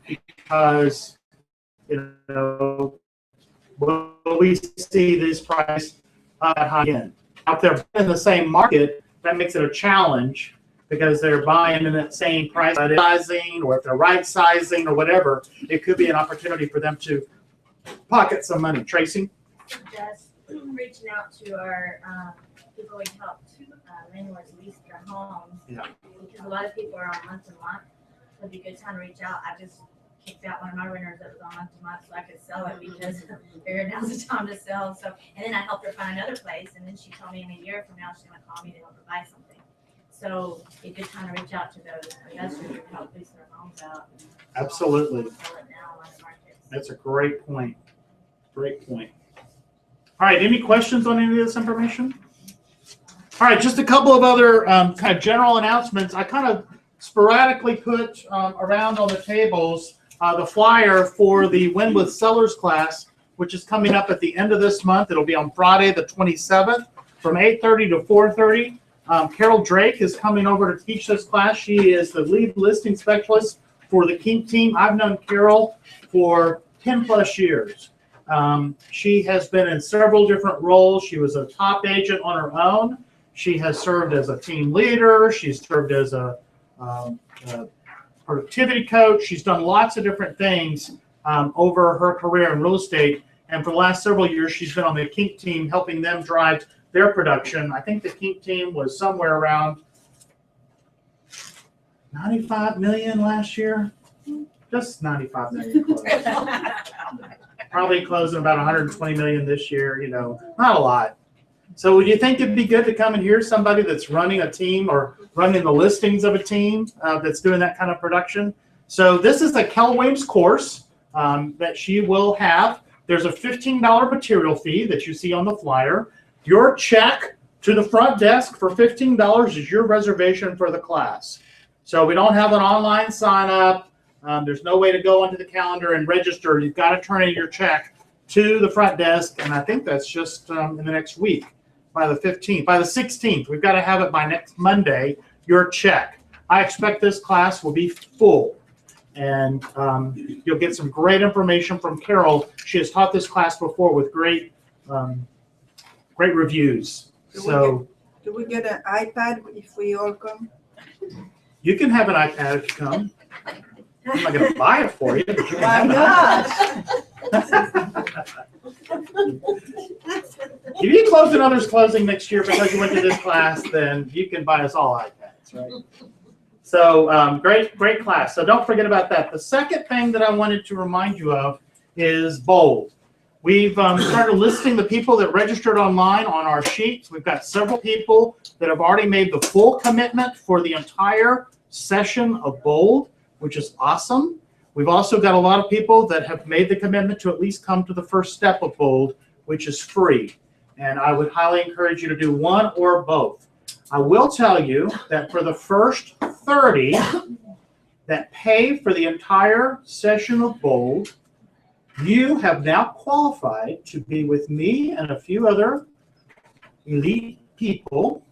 because, you know, will we see these prices at high end? If they're in the same market, that makes it a challenge because they're buying in that same price sizing, or if they're right sizing or whatever, it could be an opportunity for them to pocket some money. Tracy? Just reaching out to our people we help landlords lease their homes. Yeah. Because a lot of people are on month to month. So it'd be a good time to reach out. I just kicked out one of my renters that was on month to month so I could sell it because I figured now's the time to sell. So, and then I helped her find another place, and then she told me in a year from now she's gonna call me to help her buy something. So it's a good time to reach out to those investors who help lease their homes out. Absolutely. Sell it now on the market. That's a great point. Great point. All right, any questions on any of this information? All right, just a couple of other kind of general announcements. I kind of sporadically put around on the tables the flyer for the Win with Sellers class, which is coming up at the end of this month. It'll be on Friday the 27th from 8:30 to 4:30. Carol Drake is coming over to teach this class. She is the lead listing specialist for the Kink team. I've known Carol for 10 plus years. She has been in several different roles. She was a top agent on her own. She has served as a team leader. She's served as a productivity coach. She's done lots of different things over her career in real estate. And for the last several years, she's been on the Kink team, helping them drive their production. I think the Kink team was somewhere around 95 million last year. Just 95 million. Probably closing about 120 million this year, you know, not a lot. So would you think it'd be good to come and hear somebody that's running a team or running the listings of a team that's doing that kind of production? So this is a Keller Williams course that she will have. There's a $15 material fee that you see on the flyer. Your check to the front desk for $15 is your reservation for the class. So we don't have an online sign up. There's no way to go onto the calendar and register. You've got to turn in your check to the front desk, and I think that's just in the next week, by the 15th. By the 16th, we've got to have it by next Monday, your check. I expect this class will be full, and you'll get some great information from Carol. She has taught this class before with great reviews. Do we get an iPad if we all come? You can have an iPad if you come. I'm not going to buy it for you, but you can Why have it. If you close another's closing next year because you went to this class, then you can buy us all iPads, right? So great class. So don't forget about that. The second thing that I wanted to remind you of is Bold. We've started listing the people that registered online on our sheets. We've got several people that have already made the full commitment for the entire session of Bold, which is awesome. We've also got a lot of people that have made the commitment to at least come to the first step of Bold, which is free. And I would highly encourage you to do one or both. I will tell you that for the first 30 that pay for the entire session of Bold, you have now qualified to be with me and a few other elite people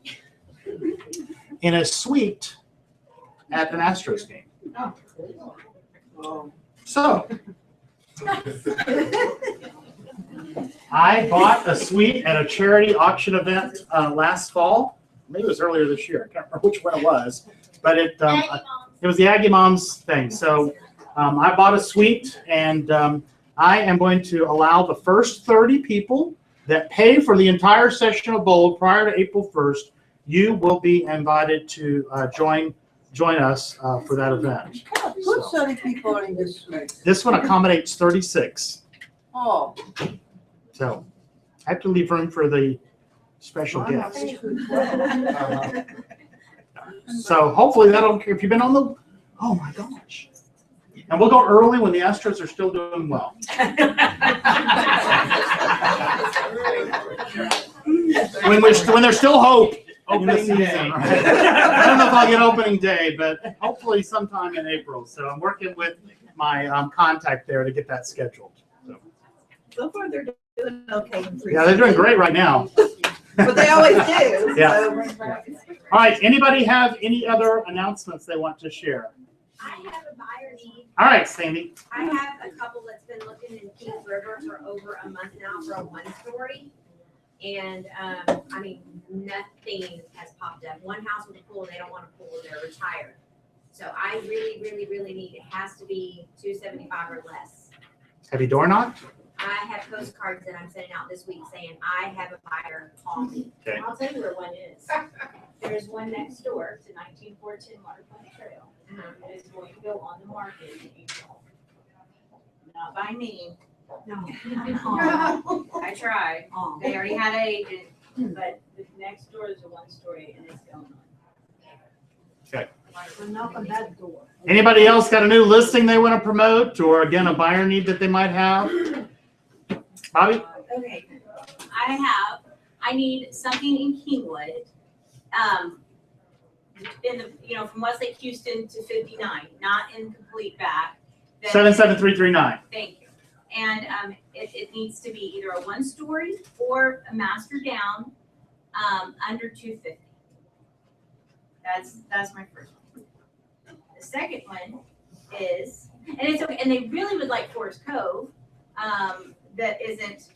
in a suite at an Astros game. So, I bought a suite at a charity auction event last fall. Maybe it was earlier this year. I can't remember which one it was, but it was the Aggie Moms thing. So I bought a suite, and I am going to allow the first 30 people that pay for the entire session of Bold prior to April 1st. You will be invited to join us for that event. put so many people in this space? This one accommodates 36. Oh. So I have to leave room for the special Mine guests. has to be 12. So hopefully that'll, if you've been on the, oh my gosh. And we'll go early when the Astros are still doing well. When there's still hope in the season. Right? I don't know if I'll get opening day, but hopefully sometime in April. So I'm working with my contact there to get that scheduled. So far, they're doing okay. In Yeah, they're doing great right now. But they always do. Yeah. So. All right, anybody have any other announcements they want to share? I have a buyer need. All right, Sandy. I have a couple that's been looking in Kings River for over a month now for a one-story. And, I mean, nothing has popped up. One house with a pool, they don't want a pool, they're retired. So I really, really, really need, it has to be 275 or less. Have you door knocked? I have postcards that I'm sending out this week saying, I have a buyer, call me. Okay. I'll tell you where one is. There's one next door to 19410 Waterfront Trail. It is going to go on the market in April. Not by me. No. I tried. They already had an agent, but the next door is a one-story and it's going on. Okay. So knock on that door. Anybody else got a new listing they want to promote, or again, a buyer need that they might have? Bobby? Okay, I need something in Kingwood, in the, from Westlake Houston to 59, not in complete back. 77339. Thank you. And, it needs to be either a one-story or a master down, under 250. That's my first one. The second one is, and it's okay, and they really would like Forest Cove, that isn't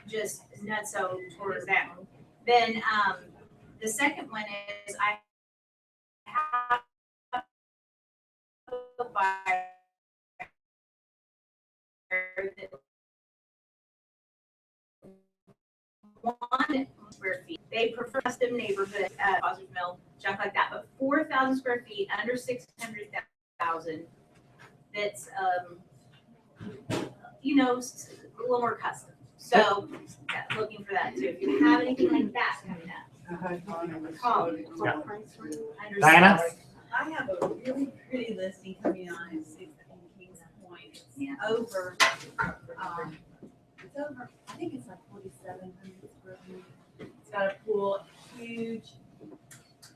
just not so towards that one. Then the second one is I have a buyer that 1 square feet. They prefer custom neighborhood, Foster's Mill, junk like that, but 4,000 square feet under 600,000. That's a little more custom. So looking for that too. If you have anything like that coming up, call me. Yeah. Under Diana? six. I have a really pretty listing coming on in Kings Point. It's over, I think it's like 4,700 square feet. It's got a pool, huge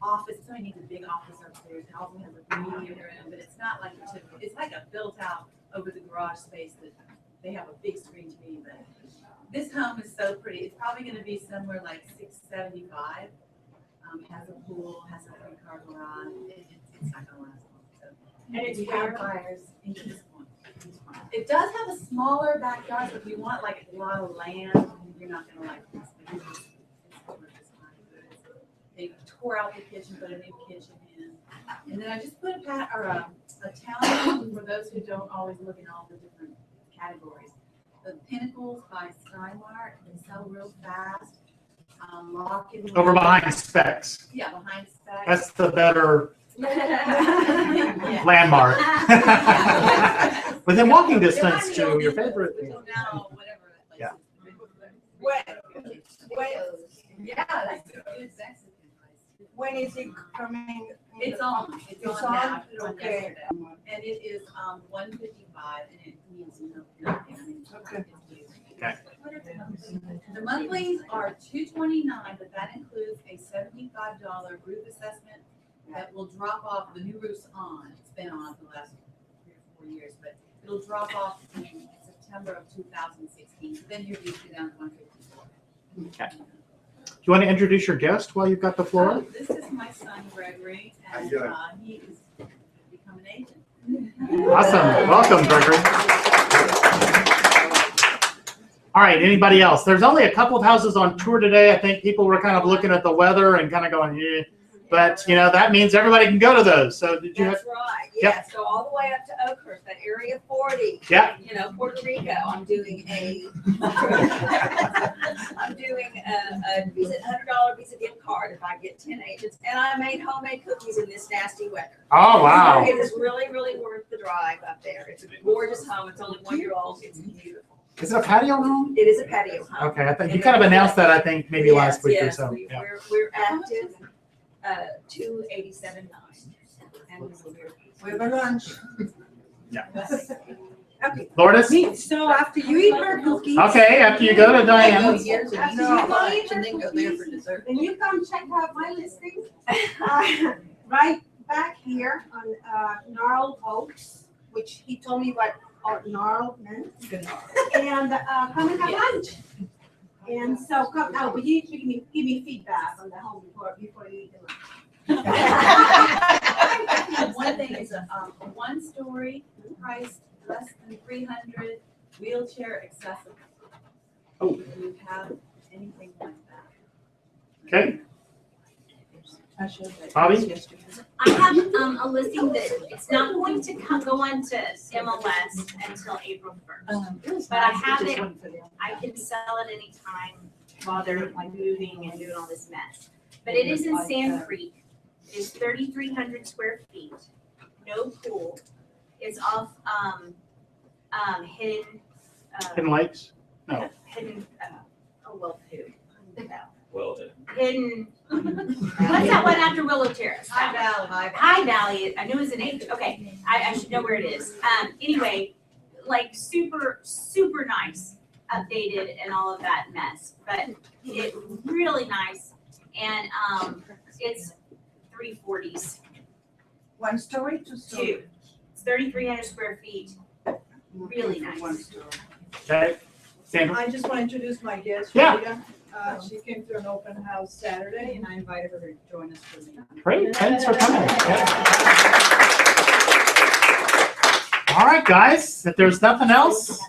office. It only needs a big office upstairs. It also has a medium room, but it's not like a typical, it's like a built out over the garage space that they have a big screen TV, but this home is so pretty. It's probably gonna be somewhere like 675. Has a pool, has a 3-car garage. It's not gonna last long. So, And it's we where? have buyers in this one. It does have a smaller backyard, so if you want like a lot of land, you're not gonna like this. But they tore out the kitchen, put a new kitchen in. And then I just put a town for those who don't always look in all the different categories. The Pinnacles by Steinmart, they sell real fast. Lock and Over behind Specs. Yeah, behind Specs. That's the better Yeah. landmark. Within walking distance to your favorite. Now, whatever that place Yeah. is. Yeah, that's a good Mexican place. When is it coming? It's on. It's It's on now. on? Put it on Okay. yesterday. And it is 155, and it means nothing. I mean, Okay. Okay. The monthlies are $229, but that includes a $75 roof assessment that will drop off. The new roof's on. It's been on for the last 3 or 4 years, but it'll drop off in September of 2016. So then you're usually down to 154. Okay. Do you want to introduce your guest while you've got the floor? This is my son Gregory, and he is become an agent. Awesome. Welcome, Gregory. All right, anybody else? There's only a couple of houses on tour today. I think people were kind of looking at the weather and kind of going, yeah. but that means everybody can go to those. So did you have? That's right, Yep. yeah, so all the way up to Oakhurst, that area 40. Yeah. Puerto Rico, I'm doing a $100 Visa gift card if I get 10 agents, and I made homemade cookies in this nasty weather. Oh, wow. So it is really, really worth the drive up there. It's a gorgeous home, it's only 1 year old, it's beautiful. Is it a patio home? It is a patio home. Okay, I think you kind of announced that. I think maybe last week or Yes, so. we- Yeah. We're active, 287.9. And We have a lunch. Lourdes? So after you eat her cookies. Okay, after you go to Diane's. Here to eat lunch and then go there for dessert. And you come check out my listing, right back here on, Gnarled Oaks, which he told me what gnarled meant. And, come and have lunch. And so come, now, but you give me feedback on the home before you eat the lunch. One thing is a one-story, priced less than 300, wheelchair accessible. Oh. Do you have anything like that? Okay. Bobby? I have a listing that it's not going to go on to MLS until April 1st. But I have it, I can sell it anytime while they're like moving and doing all this mess. But it is in Sand Creek. It is 3,300 square feet, no pool. It's off Hidden. Hidden Lakes? No. Hidden, well, who? Well, Hidden, what's that one after Willow Terrace? High Valley. High Valley, I knew it was an H, okay, I should know where it is. Anyway, like super, super nice, updated and all of that mess, but it really nice. And, it's 340s, 1 story, 2 story? two. It's 3,300 square feet, really nice. 1 story. Okay. Sandra? I just want to introduce my guest, Yeah. Rita. She came through an open house Saturday, and I invited her to join us for the. Great, thanks for coming. Yeah. All right, guys, if there's nothing else,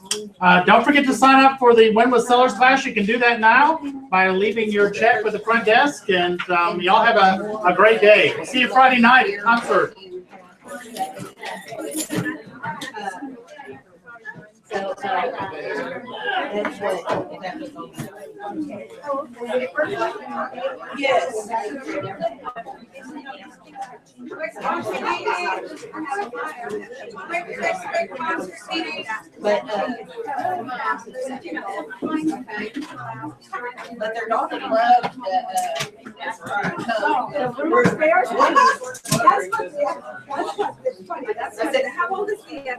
don't forget to sign up for the Win with Sellers class. You can do that now by leaving your check with the front desk, and y'all have a great day. We'll see you Friday night at concert. Yes. But their daughter loved I said, how old is he? the.